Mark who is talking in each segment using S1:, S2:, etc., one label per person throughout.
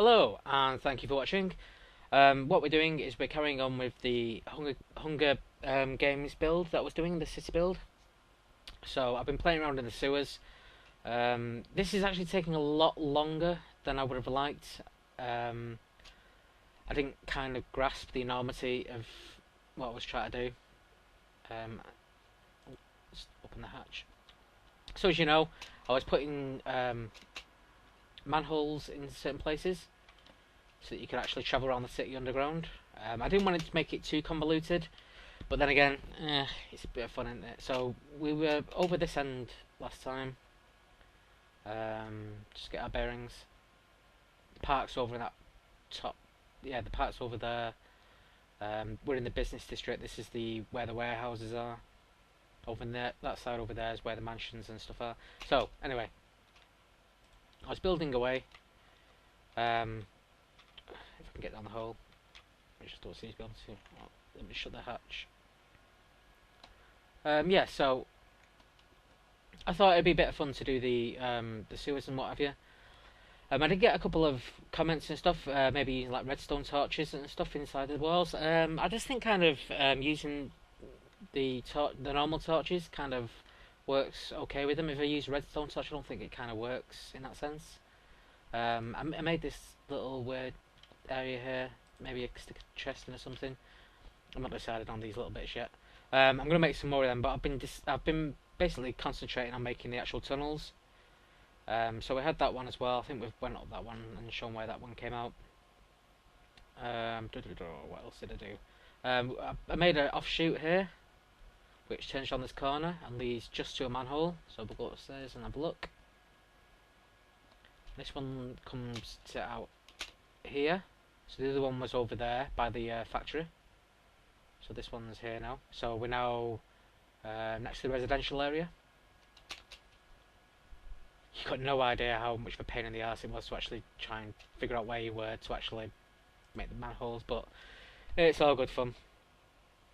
S1: Hello, and thank you for watching. What we're doing is we're carrying on with the Hunger Games build that I was doing, the city build. So I've been playing around in the sewers. This is actually taking a lot longer than I would have liked. I didn't kind of grasp the enormity of what I was trying to do. Let's open the hatch. So as you know, I was putting manholes in certain places so that you could actually travel around the city underground. I didn't want it to make it too convoluted, but then again, it's a bit of fun, isn't it? So we were over this end last time. Just get our bearings. The park's over in that top. Yeah, the park's over there. We're in the business district. This is where the warehouses are. Over in there, that side over there is where the mansions and stuff are. So anyway, I was building away. If I can get down the hole, I just don't seem to be able to. Oh, let me shut the hatch. Yeah, so I thought it'd be a bit of fun to do the sewers and what have you. I did get a couple of comments and stuff, maybe using like redstone torches and stuff inside the walls. I just think kind of using the normal torches kind of works okay with them. If I use redstone torch, I don't think it kind of works in that sense. I made this little weird area here, maybe a stick a chest in or something. I'm not decided on these little bits yet. I'm gonna make some more of them, but I've been basically concentrating on making the actual tunnels. So we had that one as well. I think we've went up that one and shown where that one came out. What else did I do? I made an offshoot here, which turns on this corner and leads just to a manhole. So we'll go upstairs and have a look. This one comes to out here. So the other one was over there by the factory. So this one's here now. So we're now next to the residential area. You got no idea how much of a pain in the arse it was to actually try and figure out where you were to actually make the manholes, but it's all good fun.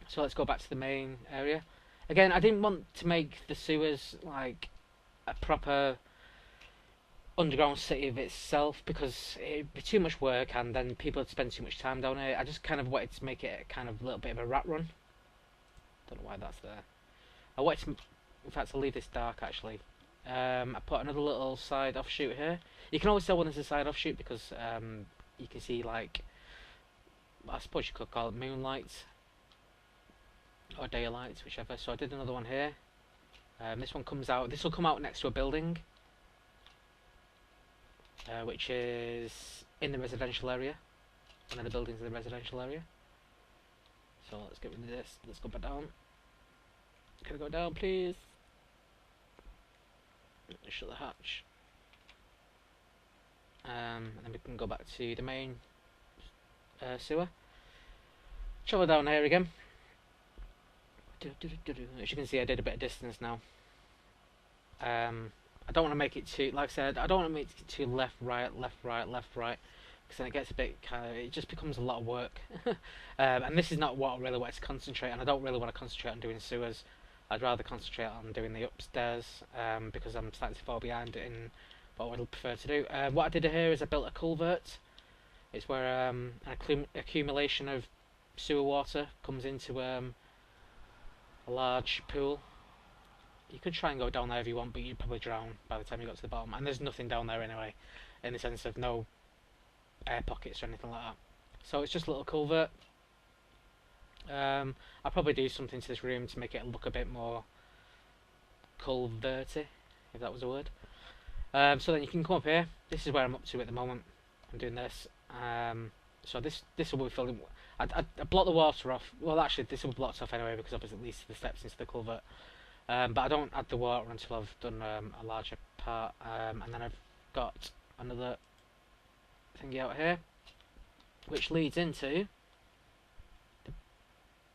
S1: So let's go back to the main area. Again, I didn't want to make the sewers like a proper underground city of itself because it'd be too much work and then people would spend too much time down here. I just kind of wanted to make it a kind of little bit of a rat run. Don't know why that's there. I wanted to, in fact, I'll leave this dark actually. I put another little side offshoot here. You can always tell when there's a side offshoot because you can see, like, I suppose you could call it moonlight or daylight, whichever. So I did another one here. This one comes out. This will come out next to a building, which is in the residential area. One of the buildings in the residential area. So let's get rid of this. Let's go back down. Can I go down, please? Shut the hatch. And then we can go back to the main sewer. Travel down here again. As you can see, I did a bit of distance now. I don't want to make it too, like I said, I don't want to make it too left, right, left, right, left, right, because then it gets a bit kind of, it just becomes a lot of work. And this is not what I really want to concentrate on. I don't really want to concentrate on doing sewers. I'd rather concentrate on doing the upstairs because I'm starting to fall behind in what I would prefer to do. What I did here is I built a culvert. It's where an accumulation of sewer water comes into a large pool. You could try and go down there if you want, but you'd probably drown by the time you got to the bottom. And there's nothing down there anyway, in the sense of no air pockets or anything like that. So it's just a little culvert. I'll probably do something to this room to make it look a bit more culverty, if that was a word. So then you can come up here. This is where I'm up to at the moment. I'm doing this. So this will be filling. I block the water off. Well, actually, this will be blocked off anyway because obviously it leads to the steps into the culvert. But I don't add the water until I've done a larger part. And then I've got another thingy out here, which leads into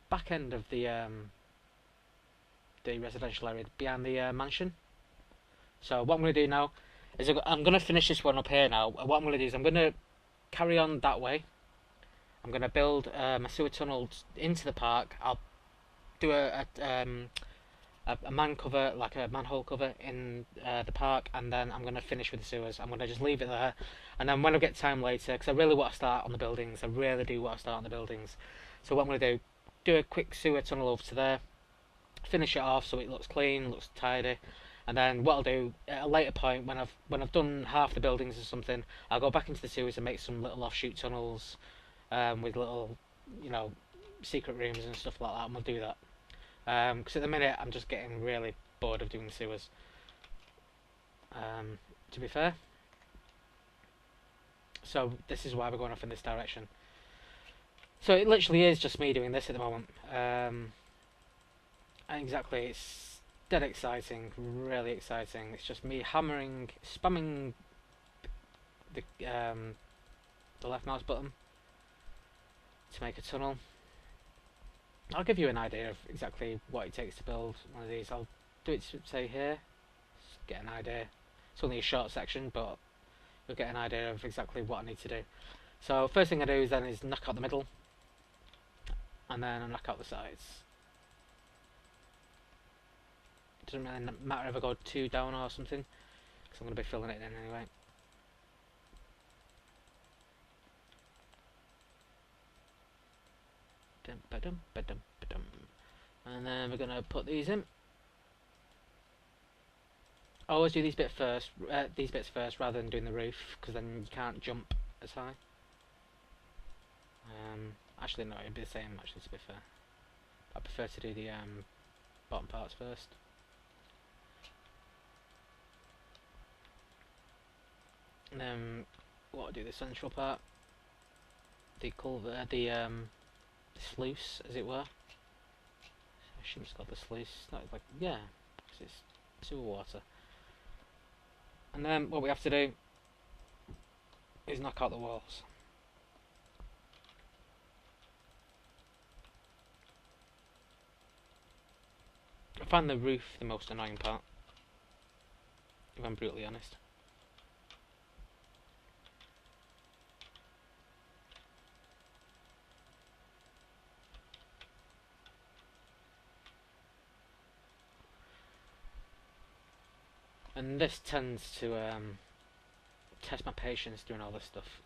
S1: back end of the residential area behind the mansion. So what I'm going to do now is I'm going to finish this one up here now. What I'm going to do is I'm going to carry on that way. I'm going to build a sewer tunnel into the park. I'll do a a man cover, like a manhole cover in the park, and then I'm going to finish with the sewers. I'm going to just leave it there, and then when I get time later, because I really want to start on the buildings, I really do want to start on the buildings. So what I'm going to do a quick sewer tunnel over to there, finish it off so it looks clean, looks tidy, and then what I'll do at a later point when I've done half the buildings or something, I'll go back into the sewers and make some little offshoot tunnels with little, you know, secret rooms and stuff like that, and we'll do that. Because at the minute I'm just getting really bored of doing the sewers. To be fair, so this is why we're going off in this direction. So it literally is just me doing this at the moment. Exactly, it's dead exciting, really exciting. It's just me hammering, spamming the left mouse button to make a tunnel. I'll give you an idea of exactly what it takes to build one of these. I'll do it, say here, just get an idea. It's only a short section, but you'll get an idea of exactly what I need to do. So first thing I do is knock out the middle, and then I knock out the sides. It doesn't really matter if I go 2 down or something, because I'm going to be filling it in anyway. And then we're going to put these in. I always do these bits first rather than doing the roof, because then you can't jump as high. Actually no, it'd be the same actually, to be fair. I prefer to do the bottom parts first. And then what I'll do the central part, the sluice, as it were. I assume it's called the sluice. Not like, yeah, because it's sewer water. And then what we have to do is knock out the walls. I find the roof the most annoying part, if I'm brutally honest. And this tends to test my patience doing all this stuff.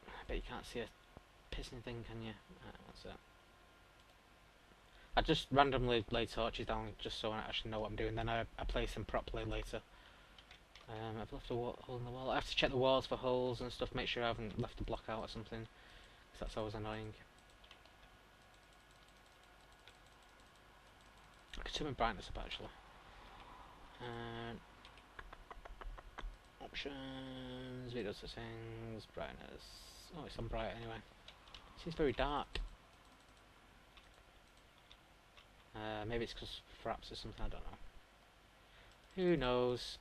S1: I bet you can't see a pissing thing, can you? What's that? I just randomly lay torches down just so I actually know what I'm doing, then I place them properly later. I've left a hole in the wall. I have to check the walls for holes and stuff, make sure I haven't left a block out or something, because that's always annoying. I could turn my brightness up actually. Options, video settings, brightness. Oh, it's on bright anyway. It seems very dark. Maybe it's because fraps or something, I don't know. Who knows?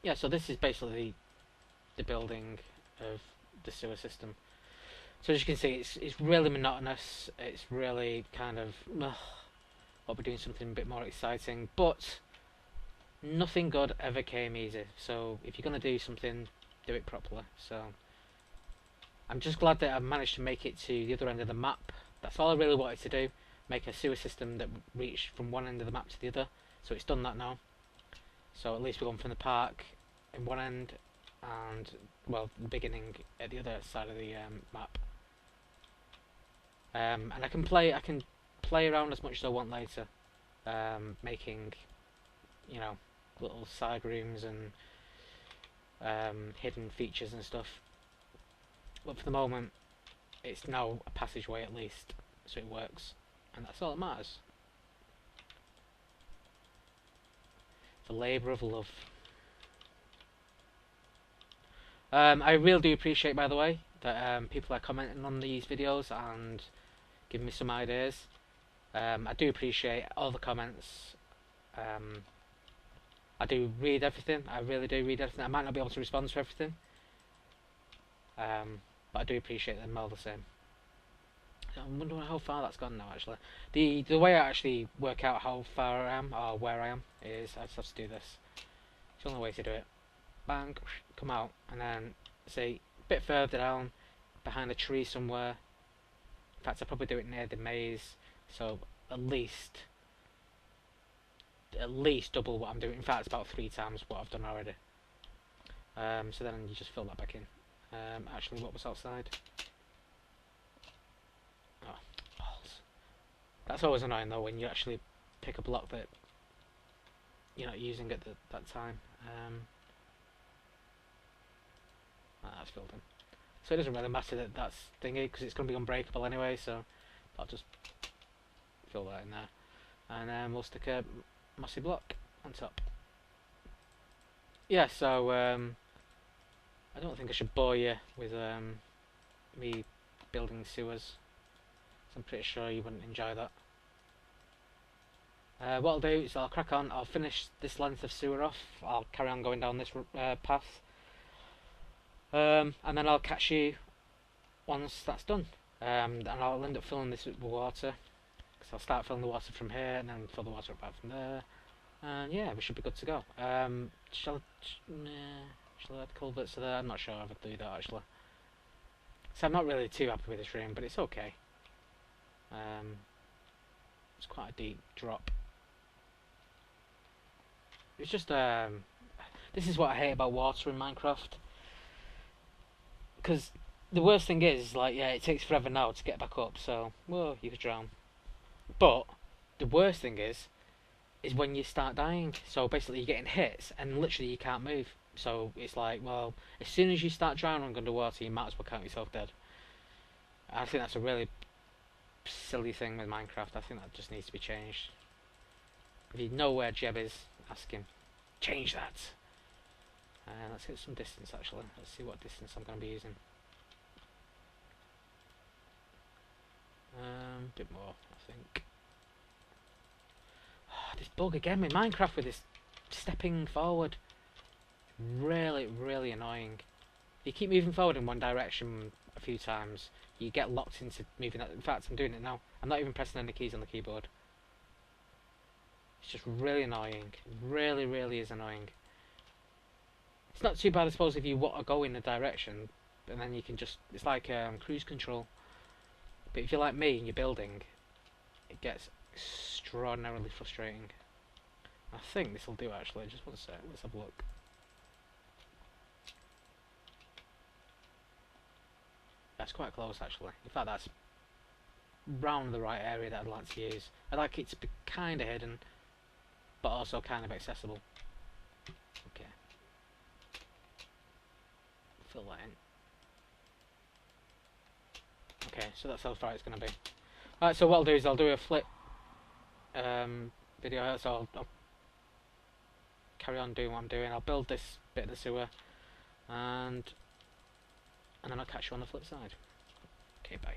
S1: Yeah, so this is basically the building of the sewer system. So as you can see, it's really monotonous. It's really kind of what we're doing something a bit more exciting, but nothing good ever came easy. So if you're gonna do something, do it properly. So I'm just glad that I managed to make it to the other end of the map. That's all I really wanted to do, make a sewer system that reached from one end of the map to the other. So it's done that now. So at least we're going from the park in one end, and well, the beginning at the other side of the map. And I can play around as much as I want later, making, you know, little side rooms and hidden features and stuff. But for the moment, it's now a passageway at least, so it works, and that's all that matters. The labour of love. I really do appreciate, by the way, that people are commenting on these videos and giving me some ideas. I do appreciate all the comments. I do read everything. I really do read everything. I might not be able to respond to everything, but I do appreciate them all the same. I'm wondering how far that's gone now. Actually, the way I actually work out how far I am or where I am is I just have to do this. It's the only way to do it. Bang, come out, and then see bit further down, behind a tree somewhere. In fact, I'll probably do it near the maze, so at least double what I'm doing. In fact, it's about 3 times what I've done already. So then you just fill that back in. Actually, what was outside? Oh, balls. That's always annoying though when you actually pick a block that you're not using at that time. That's filled in. So it doesn't really matter that that's thingy because it's going to be unbreakable anyway. So I'll just fill that in there, and then we'll stick a mossy block on top. Yeah. So I don't think I should bore you with me building sewers. I'm pretty sure you wouldn't enjoy that. What I'll do is I'll crack on. I'll finish this length of sewer off. I'll carry on going down this path, and then I'll catch you once that's done. And I'll end up filling this with water, because I'll start filling the water from here and then fill the water up out from there. And yeah, we should be good to go. Shall I add culverts to there? I'm not sure if I'd do that actually. So I'm not really too happy with this room, but it's okay. It's quite a deep drop. It's just this is what I hate about water in Minecraft. Because the worst thing is, like, yeah, it takes forever now to get back up. So, well, you could drown. But the worst thing is when you start dying. So basically, you're getting hits and literally you can't move. So it's like, well, as soon as you start drowning underwater, you might as well count yourself dead. I think that's a really silly thing with Minecraft. I think that just needs to be changed. If you know where Jeb is, ask him. Change that. Let's get some distance actually. Let's see what distance I'm going to be using. Bit more, I think. Oh, this bug again with Minecraft with this stepping forward. Really, really annoying. You keep moving forward in one direction a few times, you get locked into moving that. In fact, I'm doing it now. I'm not even pressing any keys on the keyboard. It's just really annoying. Really, really is annoying. It's not too bad, I suppose, if you want to go in a direction, and then you can just, it's like cruise control. But if you're like me and you're building, it gets extraordinarily frustrating. I think this will do actually. Just one sec. Let's have a look. That's quite close actually. In fact, that's round the right area that I'd like to use. I'd like it to be kind of hidden, but also kind of accessible. Okay. Fill that in. Okay, so that's how far it's going to be. Alright, so what I'll do is I'll do a flip video, so I'll carry on doing what I'm doing. I'll build this bit of the sewer, and then I'll catch you on the flip side. Okay, bye.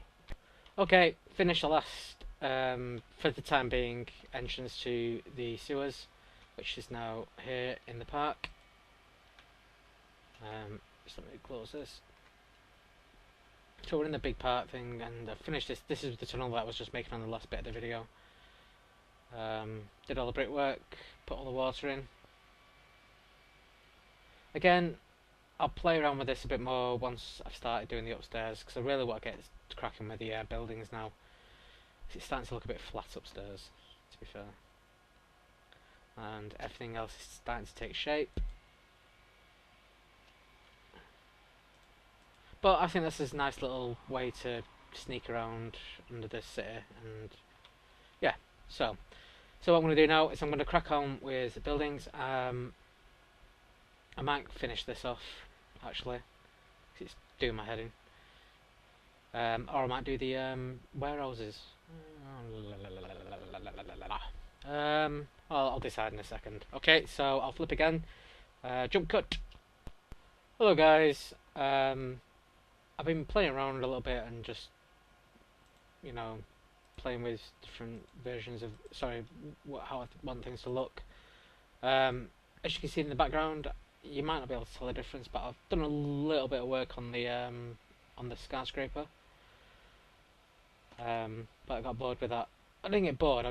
S1: Okay, finish the last, for the time being, entrance to the sewers, which is now here in the park. Just let me close this. So we're in the big park thing, and I finished this. This is the tunnel that I was just making on the last bit of the video. Did all the brickwork, put all the water in. Again, I'll play around with this a bit more once I've started doing the upstairs, because I really want to get cracking with the buildings now. It's starting to look a bit flat upstairs, to be fair. And everything else is starting to take shape. But I think this is a nice little way to sneak around under this city, and yeah. So what I'm going to do now is I'm going to crack on with the buildings. I might finish this off actually, 'cause it's doing my head in. Or I might do the warehouses. I'll decide in a second. Okay, so I'll flip again. Jump cut. Hello guys. I've been playing around a little bit and just, you know, playing with different versions of, how I want things to look. As you can see in the background, you might not be able to tell the difference, but I've done a little bit of work on the skyscraper. But I got bored with that. I didn't get bored.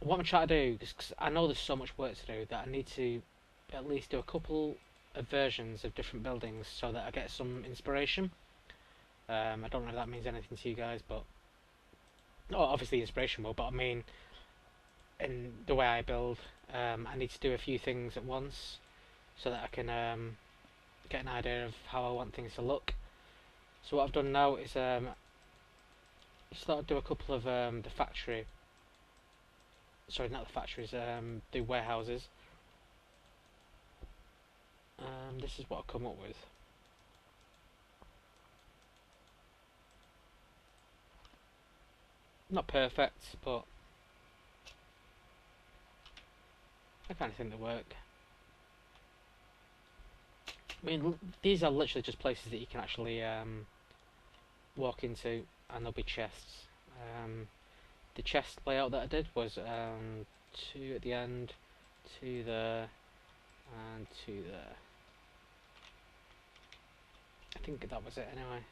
S1: What I'm trying to do, because I know there's so much work to do, that I need to at least do a couple versions of different buildings so that I get some inspiration. I don't know if that means anything to you guys, but obviously inspiration will. But I mean, in the way I build, I need to do a few things at once so that I can get an idea of how I want things to look. So what I've done now is started to do a couple of the factory. Sorry, not the factories. The warehouses. This is what I've come up with. Not perfect, but I kind of think they work. I mean, these are literally just places that you can actually walk into, and there'll be chests. The chest layout that I did was 2 at the end, 2 there, and 2 there. I think that was it anyway.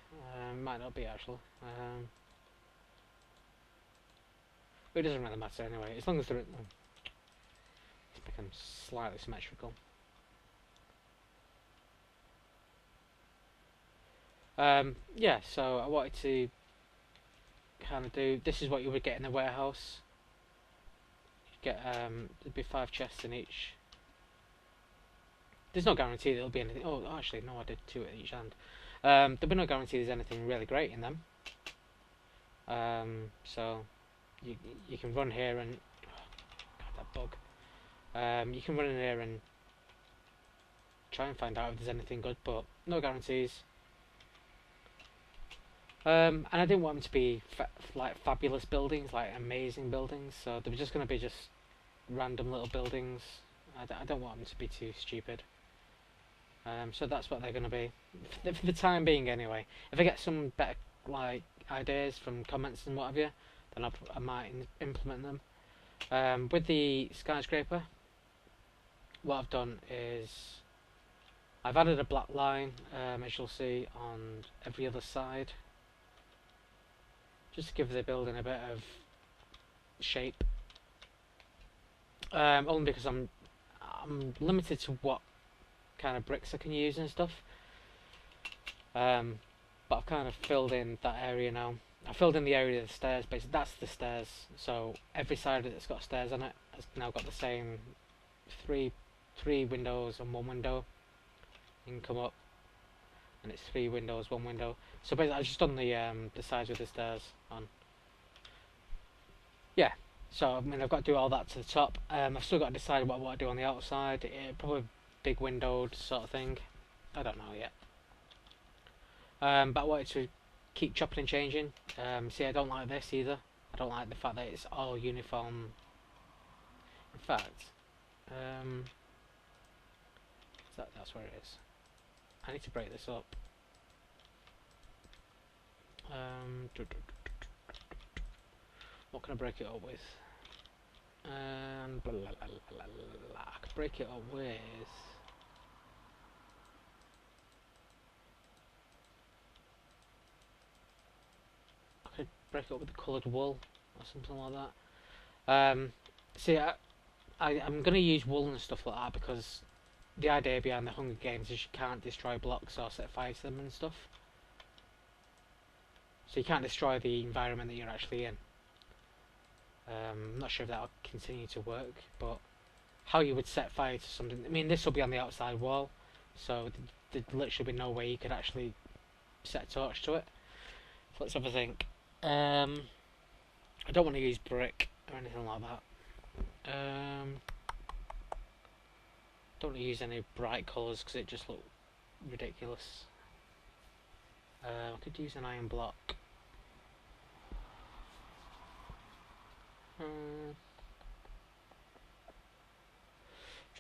S1: Might not be actually. But it doesn't really matter anyway, as long as they're it's become slightly symmetrical. Yeah, so I wanted to kind of do, this is what you would get in a warehouse. You get there'd be 5 chests in each. There's no guarantee there'll be anything. Oh, actually, no, I did 2 at each end. There'll be no guarantee there's anything really great in them. So you can run here and God, that bug. You can run in here and try and find out if there's anything good, but no guarantees. And I didn't want them to be like fabulous buildings, like amazing buildings. So they were just going to be just random little buildings. I don't want them to be too stupid. So that's what they're going to be for the time being, anyway. If I get some better like ideas from comments and what have you, then I might implement them. With the skyscraper, what I've done is I've added a black line, as you'll see, on every other side, just to give the building a bit of shape. Only because I'm limited to what kind of bricks I can use and stuff. But I've kind of filled in that area now. I filled in the area of the stairs. Basically, that's the stairs. So every side that's got stairs on it has now got the same three windows and 1 window. You can come up, and it's 3 windows, 1 window. So basically, I've just done the sides with the stairs on. Yeah. So I mean, I've got to do all that to the top. I've still got to decide what I do on the outside. Probably big windowed sort of thing. I don't know yet. But I wanted to keep chopping and changing. See, I don't like this either. I don't like the fact that it's all uniform. In fact, that's where it is. I need to break this up. What can I break it up with? Blah, blah, blah, blah, blah. I could break it up with. I could break it up with the coloured wool or something like that. See, I'm going to use wool and stuff like that because the idea behind the Hunger Games is you can't destroy blocks or set fire to them and stuff. So you can't destroy the environment that you're actually in. I'm not sure if that'll continue to work, but how you would set fire to something. I mean, this will be on the outside wall, so there'd literally be no way you could actually set a torch to it. So let's have a think. I don't want to use brick or anything like that. Don't want to use any bright colours because it just looks ridiculous. I could use an iron block.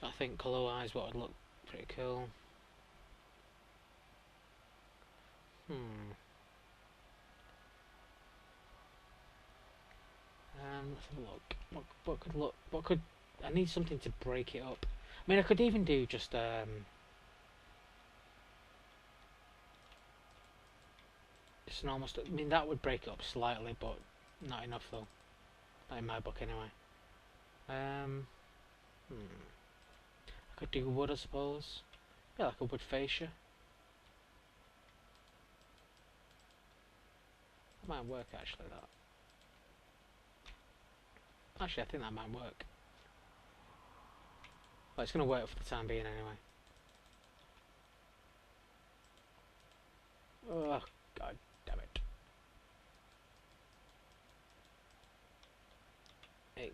S1: Trying to think colour wise what would look pretty cool. Let's have a look. What could look? What could? I need something to break it up. I mean, I could even do just just an almost. I mean, that would break it up slightly, but not enough though. Not in my book anyway. I could do wood, I suppose. Yeah, like a wood fascia. That might work actually, that. Actually, I think that might work. Well, it's going to work for the time being anyway. Oh, god damn it. It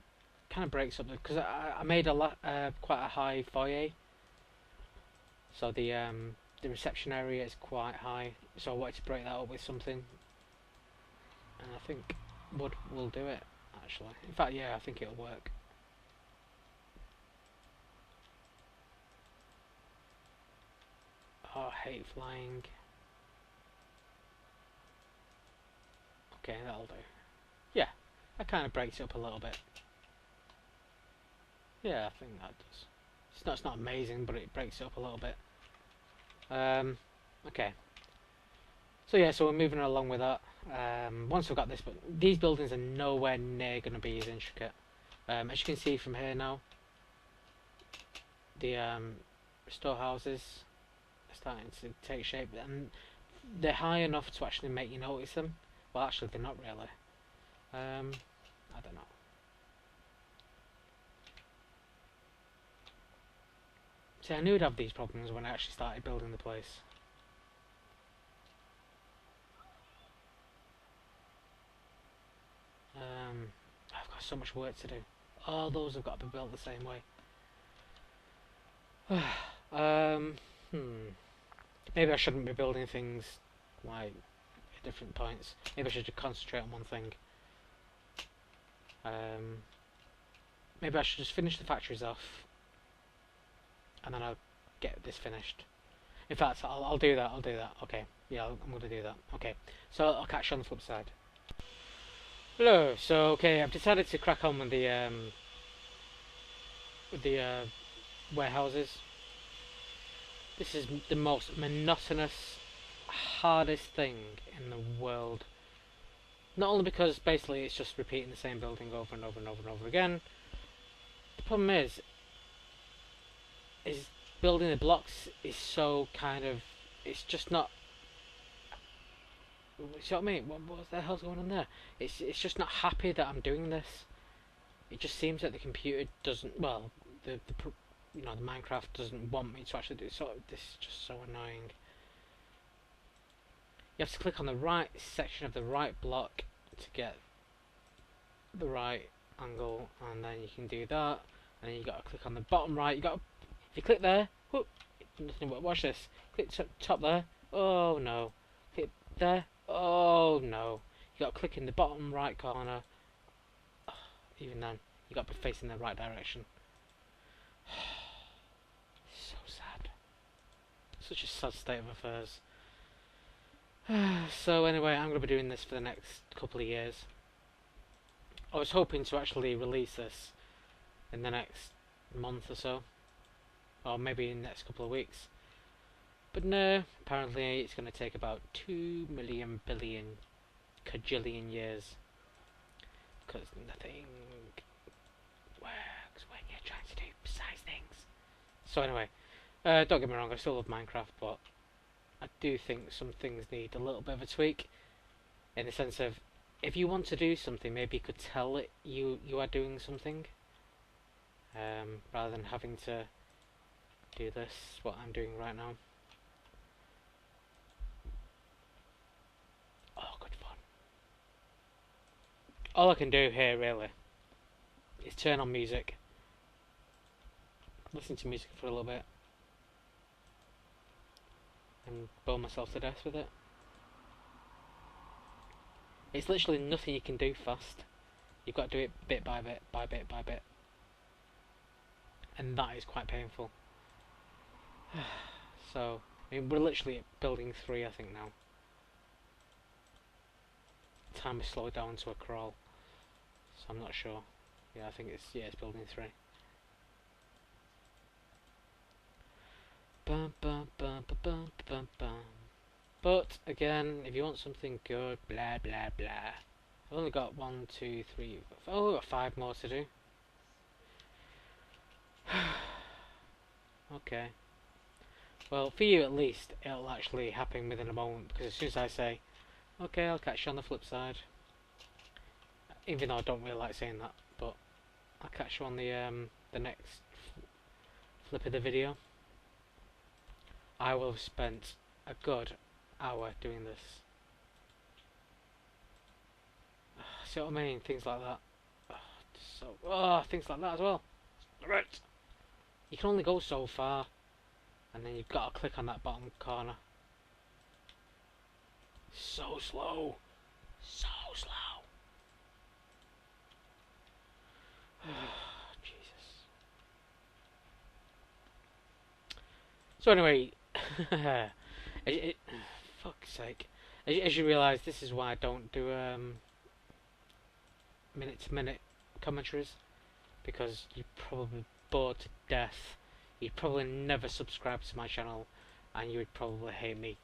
S1: kind of breaks up, because I made quite a high foyer. So the reception area is quite high. So I wanted to break that up with something. And I think wood will do it, actually. In fact, yeah, I think it'll work. Oh, I hate flying. Okay, that'll do. Yeah, that kind of breaks it up a little bit. Yeah, I think that does. It's not amazing, but it breaks it up a little bit. Okay. So yeah, so we're moving along with that. Once we've got this, but these buildings are nowhere near going to be as intricate. As you can see from here now, the storehouses are starting to take shape, and they're high enough to actually make you notice them. Well, actually, they're not really. I don't know. See, I knew I'd have these problems when I actually started building the place. I've got so much work to do. All those have got to be built the same way. Maybe I shouldn't be building things like at different points. Maybe I should just concentrate on one thing. Maybe I should just finish the factories off, and then I'll get this finished. In fact, I'll do that. I'll do that. Okay. Yeah, I'm going to do that. Okay. So I'll catch you on the flip side. Hello. So okay, I've decided to crack on with the warehouses. This is the most monotonous, hardest thing in the world. Not only because basically it's just repeating the same building over and over and over and over again. The problem is building the blocks is so kind of, it's just not. You know what I mean? What the hell's going on there? It's just not happy that I'm doing this. It just seems that the computer doesn't. Well, the Minecraft doesn't want me to actually do it. So this is just so annoying. You have to click on the right section of the right block to get the right angle, and then you can do that. And then you got to click on the bottom right. If you click there, whoop, nothing but watch this. Click top there. Oh no. Click there. Oh no. You got to click in the bottom right corner. Even then, you got to be facing the right direction. So sad. Such a sad state of affairs. So anyway, I'm going to be doing this for the next couple of years. I was hoping to actually release this in the next month or so, or maybe in the next couple of weeks. But no, apparently it's going to take about 2 million billion cajillion years, because nothing works when you're trying to do precise things. So anyway, don't get me wrong, I still love Minecraft, but I do think some things need a little bit of a tweak, in the sense of, if you want to do something, maybe you could tell it you are doing something, rather than having to do this, what I'm doing right now. Oh, good fun. All I can do here, really, is turn on music, listen to music for a little bit, and bore myself to death with it. It's literally nothing you can do fast. You've got to do it bit by bit, by bit by bit. And that is quite painful. So, I mean, we're literally at building 3, I think, now. Time is slowed down to a crawl. So I'm not sure. Yeah, I think it's building 3. Bum, bum, bum, bum, bum, bum, bum. But again, if you want something good, blah blah blah. I've only got 1, 2, 3. Oh, I've got 5 more to do. Okay. Well, for you at least, it'll actually happen within a moment, because as soon as I say, okay, I'll catch you on the flip side, even though I don't really like saying that, but I'll catch you on the next flip of the video, I will have spent a good hour doing this. See what I mean? Things like that. Things like that as well. Right. You can only go so far, and then you've got to click on that bottom corner. So slow. So slow. Jesus. So anyway, fuck's sake. As you realise, this is why I don't do minute-to-minute commentaries, because you're probably bored to death. You'd probably never subscribe to my channel, and you would probably hate me,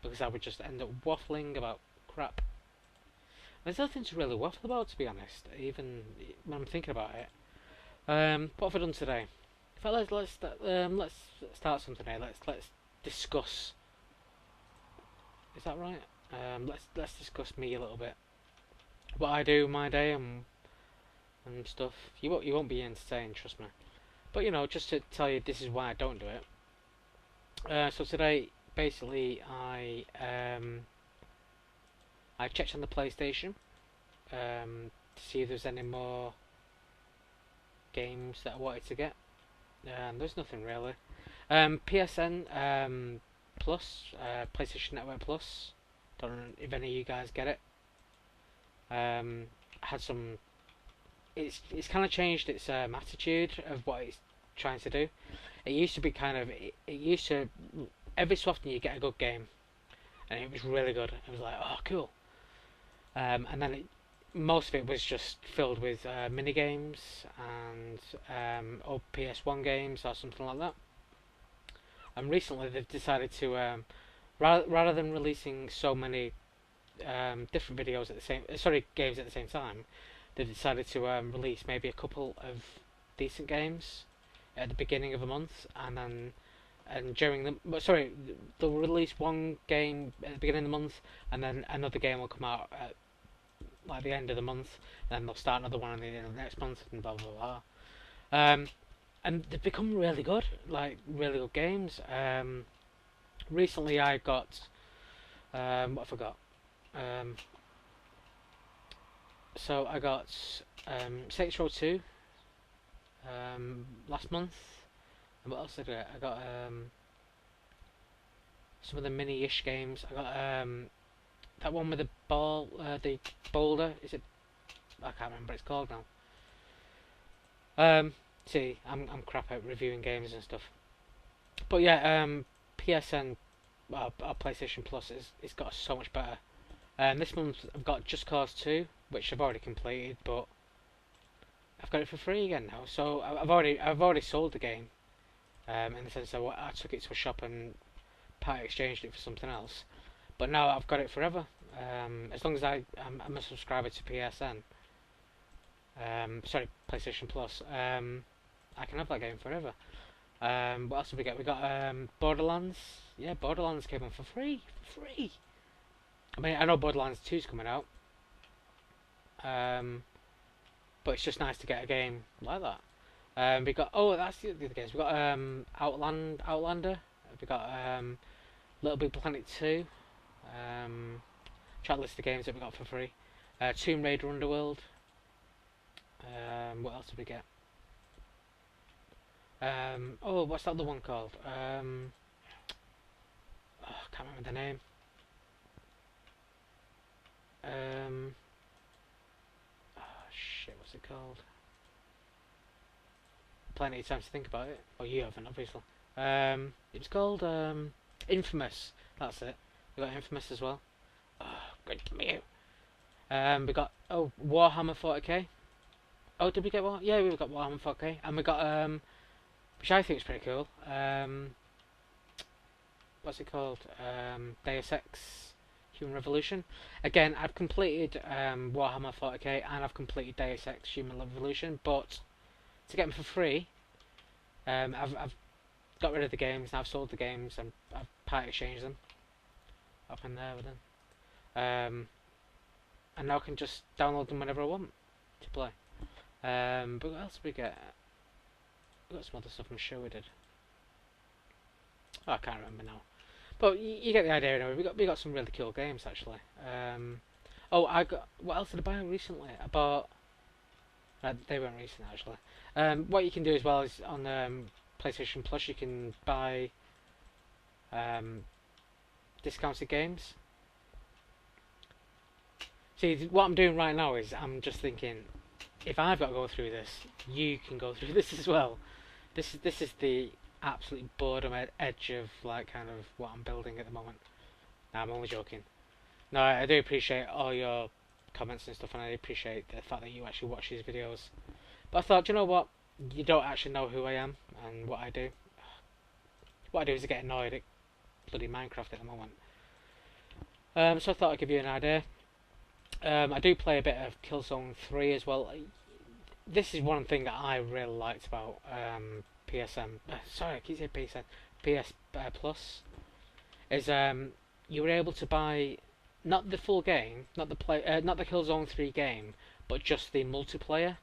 S1: because I would just end up waffling about crap. There's nothing to really waffle about, to be honest, even when I'm thinking about it. What have I done today? In fact, let's start something here. Let's discuss. Is that right? Let's discuss me a little bit. What I do my day and stuff. You won't be entertained, trust me. But you know, just to tell you, this is why I don't do it. So today, basically, I checked on the PlayStation to see if there's any more games that I wanted to get. There's nothing really. PSN Plus, PlayStation Network Plus. Don't know if any of you guys get it. Had some. It's kind of changed its attitude of what it's trying to do. It used to be kind of. It used to every so often you get a good game, and it was really good. It was like, oh, cool. And then most of it was just filled with mini games and old PS1 games or something like that. And recently they've decided to rather than releasing so many different videos at the same games at the same time, they've decided to release maybe a couple of decent games at the beginning of a month, and during they'll release one game at the beginning of the month, and then another game will come out at like the end of the month, and then they'll start another one at the end of the next month, and blah blah blah. And they've become really good, like really good games. Recently I got what have I got? So I got Saints Row 2 last month. And what else did I get? I got some of the mini-ish games. I got that one with the ball, the boulder. Is it? I can't remember what it's called now. See, I'm crap at reviewing games and stuff. But yeah, PSN, PlayStation Plus it's got so much better. This month I've got Just Cause 2, which I've already completed, but I've got it for free again now. So I've already sold the game, in the sense that I took it to a shop and part exchanged it for something else. But now I've got it forever. As long as I'm a subscriber to PSN, PlayStation Plus, I can have that game forever. What else have we got? We got Borderlands. Yeah, Borderlands came on for free. I mean, I know Borderlands 2 is coming out, but it's just nice to get a game like that. We got that's the other games. We got Outlander. We got Little Big Planet 2. Chat list of games that we got for free. Tomb Raider Underworld. What else did we get? What's that other one called? I can't remember the name. Shit, what's it called? Plenty of time to think about it. Oh, you haven't, obviously. It was called Infamous. That's it. We got Infamous as well. Oh, good for me. We got Warhammer 40k. Oh, did we get one? Yeah, we got Warhammer 40k, and we got which I think is pretty cool. What's it called? Deus Ex Human Revolution. Again, I've completed Warhammer 40k and I've completed Deus Ex Human Revolution, but to get them for free, I've got rid of the games. Now I've sold the games and I've part exchanged them up in there with them. And now I can just download them whenever I want to play. But what else did we get? We got some other stuff I'm sure we did. Oh, I can't remember now. But you get the idea anyway. We got some really cool games actually. Oh, I got, what else did I buy recently? I bought. They weren't recent actually. What you can do as well is on PlayStation Plus you can buy discounted games. See, what I'm doing right now is I'm just thinking, if I've got to go through this, you can go through this as well. This is the absolute boredom edge of like kind of what I'm building at the moment. No, I'm only joking. No, I do appreciate all your comments and stuff, and I appreciate the fact that you actually watch these videos. But I thought, you know what? You don't actually know who I am and what I do. What I do is I get annoyed at bloody Minecraft at the moment. So I thought I'd give you an idea. I do play a bit of Killzone 3 as well. This is one thing that I really liked about PSN. Sorry, I keep saying PSN. PS Plus is you were able to buy not the full game, not the Killzone 3 game, but just the multiplayer.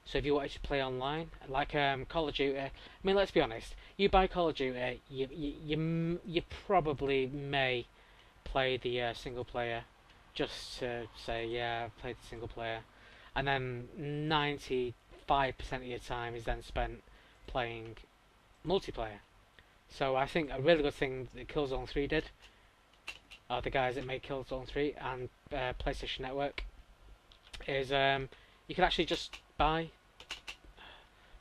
S1: So if you wanted to play online, like Call of Duty, I mean, let's be honest. You buy Call of Duty, you probably may play the single player, just to say, yeah, I've played the single player, and then 95% of your time is then spent playing multiplayer. So I think a really good thing that Killzone 3 did, the guys that made Killzone 3 and PlayStation Network, is you could actually just buy.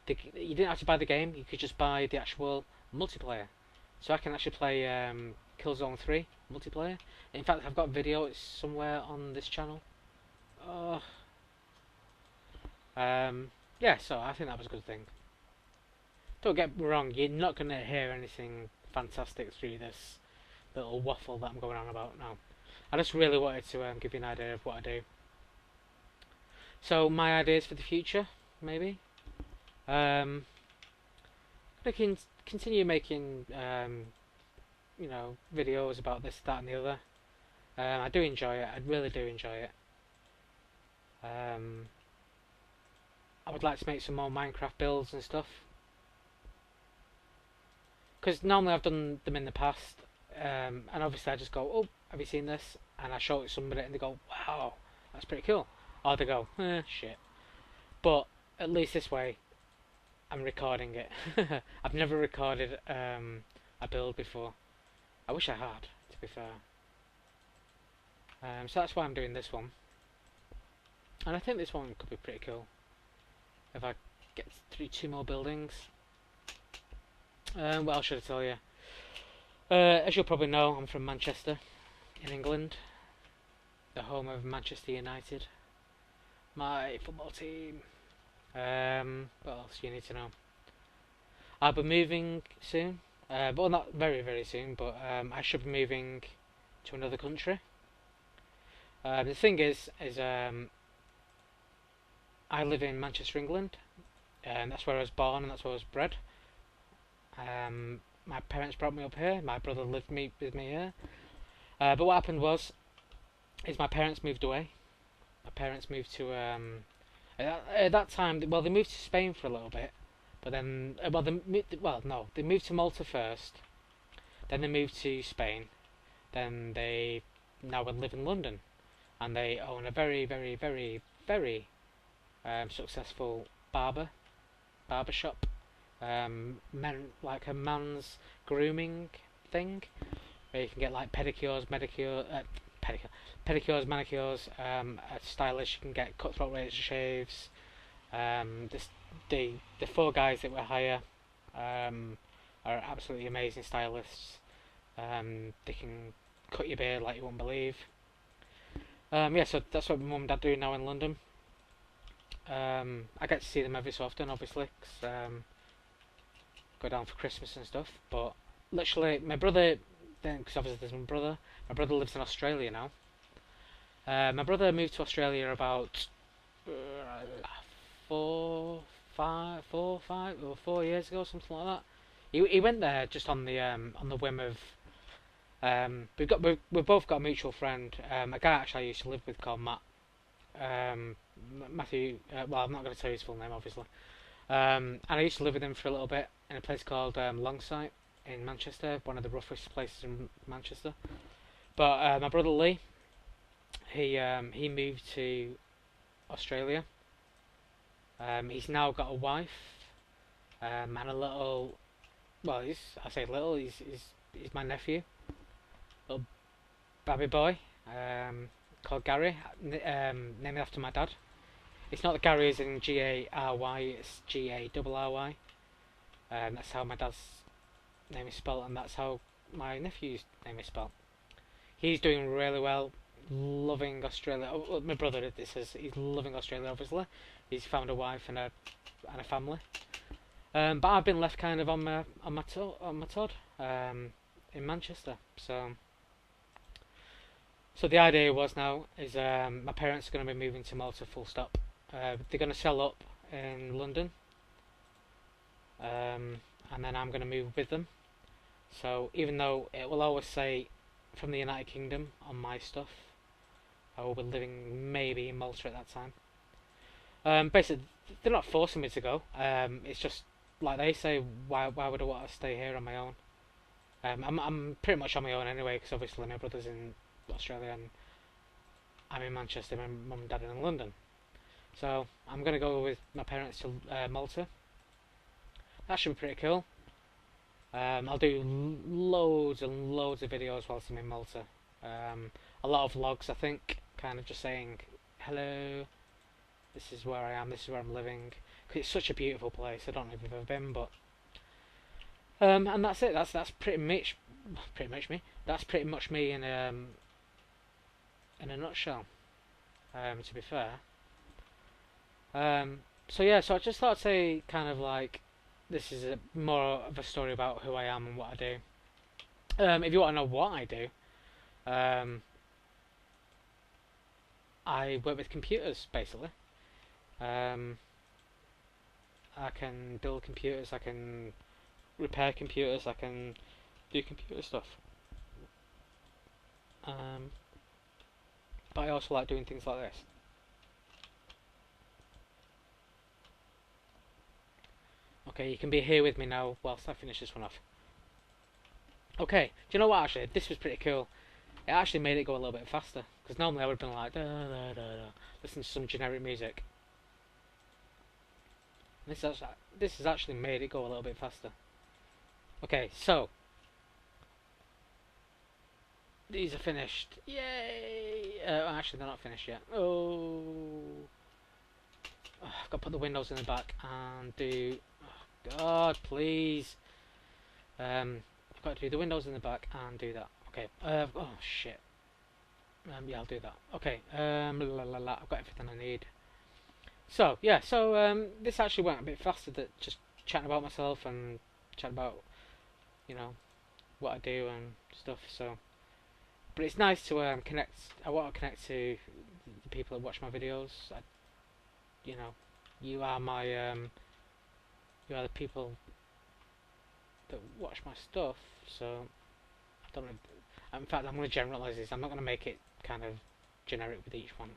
S1: You didn't have to buy the game. You could just buy the actual multiplayer. So I can actually play Killzone 3 multiplayer. In fact, I've got a video. It's somewhere on this channel. Yeah. So I think that was a good thing. Don't get me wrong. You're not going to hear anything fantastic through this little waffle that I'm going on about now. I just really wanted to give you an idea of what I do. So my ideas for the future, maybe. I can continue making videos about this, that, and the other. I do enjoy it. I really do enjoy it. I would like to make some more Minecraft builds and stuff. Because normally I've done them in the past, and obviously I just go, oh, have you seen this? And I show it to somebody and they go, wow, that's pretty cool. Or they go, shit. But at least this way, I'm recording it. I've never recorded a build before. I wish I had, to be fair. So that's why I'm doing this one. And I think this one could be pretty cool. If I get through 2 more buildings. What else should I tell you? As you'll probably know, I'm from Manchester, in England. The home of Manchester United. My football team. What else do you need to know? I'll be moving soon. Well, not very, very soon, but I should be moving to another country. The thing is I live in Manchester, England, and that's where I was born and that's where I was bred. My parents brought me up here. My brother lived with me here. But what happened is my parents moved away. My parents moved to at that time. Well, they moved to Spain for a little bit, but then they moved to Malta first. Then they moved to Spain. Then they now live in London, and they own a very, very, very, very successful barber shop. Like a man's grooming thing, where you can get like pedicures, manicures, stylish. You can get cutthroat razor shaves. The 4 guys that we hire are absolutely amazing stylists. They can cut your beard like you won't believe. Yeah, so that's what my mum and dad do now in London. I get to see them every so often, obviously, 'cause, go down for Christmas and stuff. But literally, my brother, because obviously there's my brother lives in Australia now. My brother moved to Australia about 4 years ago, something like that. He went there just on the whim of we've both got a mutual friend, a guy actually I used to live with called Matt. Matthew. Well, I'm not going to tell you his full name, obviously. And I used to live with him for a little bit in a place called Longsight in Manchester, one of the roughest places in Manchester. But my brother Lee, he moved to Australia. He's now got a wife and a little. Well, I say little. He's my nephew, little baby boy, called Gary, named after my dad. It's not Gary as in Gary, it's Garry. That's how my dad's name is spelled, and that's how my nephew's name is spelled. He's doing really well, loving Australia. Oh, my brother did this. He's loving Australia. Obviously, he's found a wife and a family. But I've been left kind of on my Todd in Manchester. So the idea was now is my parents are going to be moving to Malta. Full stop. They're going to sell up in London, and then I'm going to move with them. So even though it will always say from the United Kingdom on my stuff, I will be living maybe in Malta at that time. Basically, they're not forcing me to go. It's just like they say, why would I want to stay here on my own? I'm pretty much on my own anyway, because obviously my brother's in Australia and I'm in Manchester. My mum and dad are in London. So I'm gonna go with my parents to Malta. That should be pretty cool. I'll do loads and loads of videos whilst I'm in Malta. A lot of vlogs, I think, kind of just saying hello. This is where I am. This is where I'm living. 'Cause it's such a beautiful place. I don't know if you've ever been, but and that's it. That's pretty much me. That's pretty much me in a nutshell. To be fair. So yeah. So I just thought I'd say kind of like this is more of a story about who I am and what I do. If you want to know what I do, I work with computers basically. I can build computers, I can repair computers, I can do computer stuff. But I also like doing things like this. Okay, you can be here with me now whilst I finish this one off. Okay, do you know what actually? This was pretty cool. It actually made it go a little bit faster. Because normally I would have been like, da, da, da, da, listen to some generic music. This has actually made it go a little bit faster. Okay, so these are finished. Yay! Actually, they're not finished yet. Oh, I've got to put the windows in the back and do. Oh, God, please. I've got to do the windows in the back and do that. Okay. Oh shit. Yeah, I'll do that. Okay. I've got everything I need. So yeah. So this actually went a bit faster than just chatting about myself and chatting about, you know, what I do and stuff. So, but it's nice to connect. I want to connect to the people that watch my videos. You know, you are my you are the people that watch my stuff. So I don't know. In fact, I'm going to generalise this. I'm not going to make it kind of generic with each one.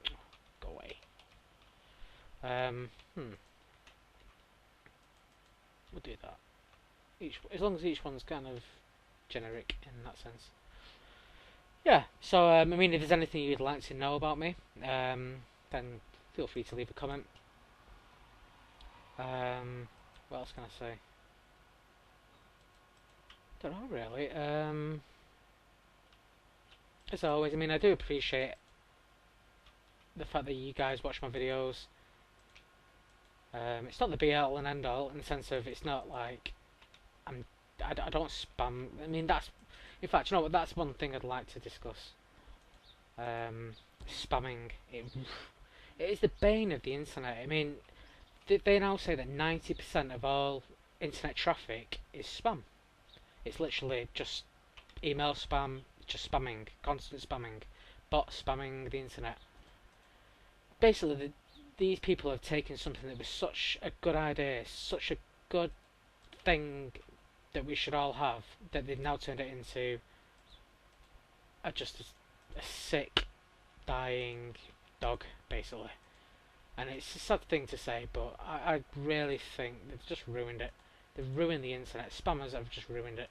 S1: Go away. We'll do that. As long as each one's kind of generic in that sense. Yeah. So I mean, if there's anything you'd like to know about me, then feel free to leave a comment. What else can I say? Don't know really. As always, I mean, I do appreciate the fact that you guys watch my videos. It's not the be all and end all in the sense of it's not like I don't spam. I mean, that's, in fact, you know what? That's one thing I'd like to discuss. Spamming. It is the bane of the internet. I mean, they now say that 90% of all internet traffic is spam. It's literally just email spam, just spamming, constant spamming, bot spamming the internet. Basically, these people have taken something that was such a good idea, such a good thing that we should all have, that they've now turned it into just a sick, dying dog, basically. And it's a sad thing to say, but I really think they've just ruined it. They've ruined the internet. Spammers have just ruined it.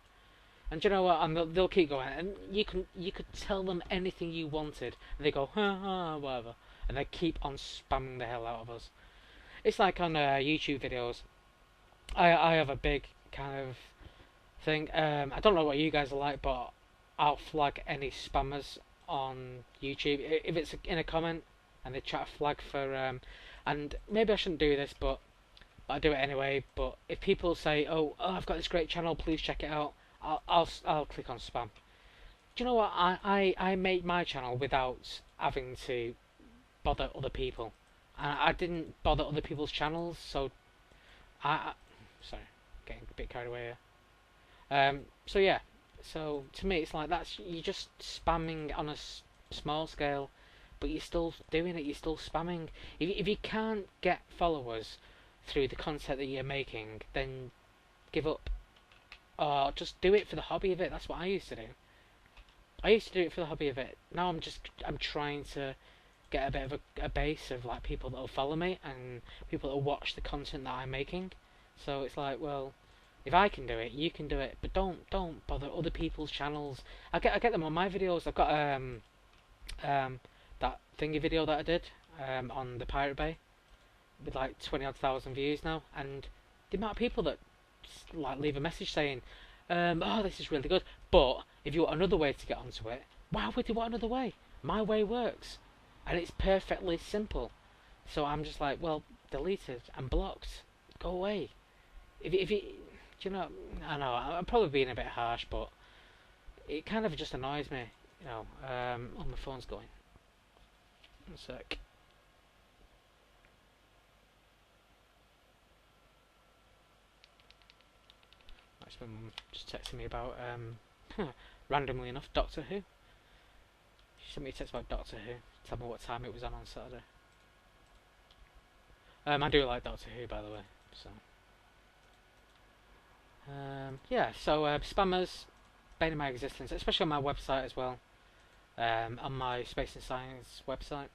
S1: And do you know what? And they'll keep going. And you could tell them anything you wanted, and they go ha ha whatever, and they keep on spamming the hell out of us. It's like on YouTube videos. I have a big kind of thing. I don't know what you guys are like, but I'll flag any spammers on YouTube if it's in a comment and they try to flag for. And maybe I shouldn't do this, but I do it anyway. But if people say, "Oh, I've got this great channel, please check it out," I'll click on spam. Do you know what? I made my channel without having to bother other people, and I didn't bother other people's channels, so sorry, getting a bit carried away here. So yeah, so to me it's like you're just spamming on a small scale, but you're still doing it. You're still spamming. If you can't get followers through the content that you're making, then give up. Or just do it for the hobby of it. That's what I used to do. I used to do it for the hobby of it. Now I'm trying to get a bit of a base of like people that will follow me and people that will watch the content that I'm making. So it's like, well, if I can do it, you can do it, but don't bother other people's channels. I get them on my videos. I've got that thingy video that I did on the Pirate Bay with like 20,000 views now, and the amount of people that like leave a message saying, "Oh, this is really good," but if you want another way to get onto it, why would you want another way? My way works, and it's perfectly simple. So I'm just like, well, deleted and blocked. Go away. If you, you know, I know I'm probably being a bit harsh, but it kind of just annoys me. You know, oh, my phone's going. One sec. That's my mum just texting me about, randomly enough, Doctor Who. She sent me a text about Doctor Who. Tell me what time it was on Saturday. I do like Doctor Who, by the way. So, yeah. So spammers, bane of my existence, especially on my website as well. On my Space and Science website,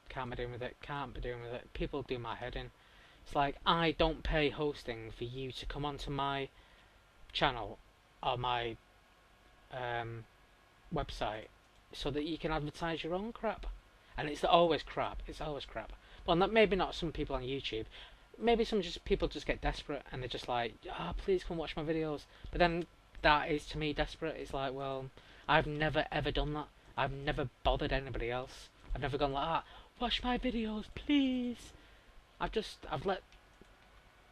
S1: can't be doing with it. Can't be doing with it. People do my head in. It's like I don't pay hosting for you to come onto my channel or my website so that you can advertise your own crap, and it's always crap. It's always crap. Well, maybe not some people on YouTube. Maybe some people just get desperate and they're just like, "Ah, oh, please come watch my videos." But then that is to me desperate. It's like, well, I've never ever done that. I've never bothered anybody else. I've never gone like, watch my videos, please. I've let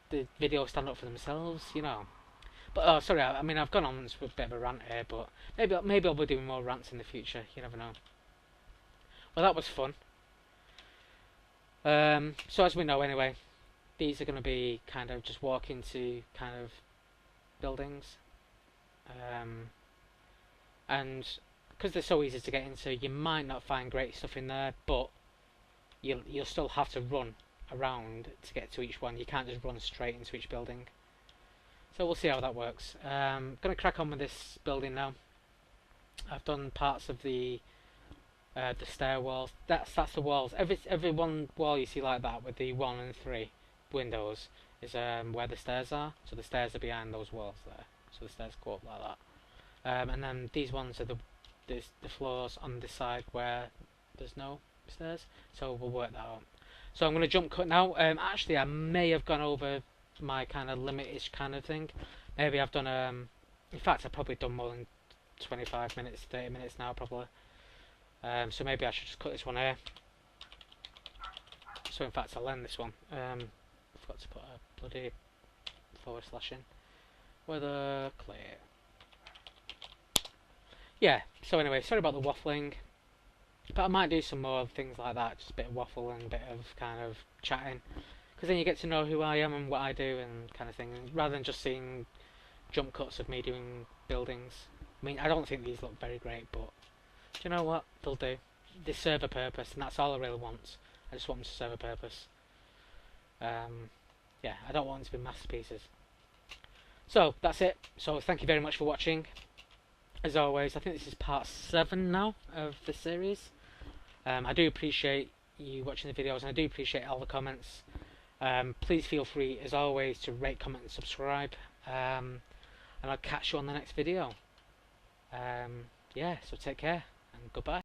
S1: the videos stand up for themselves, you know. But oh, sorry. I mean, I've gone on with a bit of a rant here, but maybe I'll be doing more rants in the future. You never know. Well, that was fun. So as we know, anyway, these are going to be kind of just walk into kind of buildings, and because they're so easy to get into, you might not find great stuff in there, but you'll still have to run around to get to each one. You can't just run straight into each building. So we'll see how that works. Gonna crack on with this building now. I've done parts of the stair walls. That's the walls. Every one wall you see like that with the 1 and 3 windows is where the stairs are. So the stairs are behind those walls there. So the stairs go up like that. And then these ones are the floors on this side where there's no stairs. So we'll work that out. So I'm going to jump cut now. Actually, I may have gone over my kind of limit-ish kind of thing. Maybe I've done in fact I've probably done more than 25 minutes, 30 minutes now probably. So maybe I should just cut this one here. So in fact I'll end this one. I forgot to put a bloody / in. Weather clear. Yeah, so anyway, sorry about the waffling. But I might do some more things like that, just a bit of waffle and a bit of kind of chatting. Because then you get to know who I am and what I do and kind of thing, rather than just seeing jump cuts of me doing buildings. I mean, I don't think these look very great, but do you know what? They'll do. They serve a purpose, and that's all I really want. I just want them to serve a purpose. Yeah, I don't want them to be masterpieces. So that's it. So thank you very much for watching. As always, I think this is part 7 now of the series. I do appreciate you watching the videos, and I do appreciate all the comments. Please feel free, as always, to rate, comment and subscribe. And I'll catch you on the next video. Yeah, so take care and goodbye.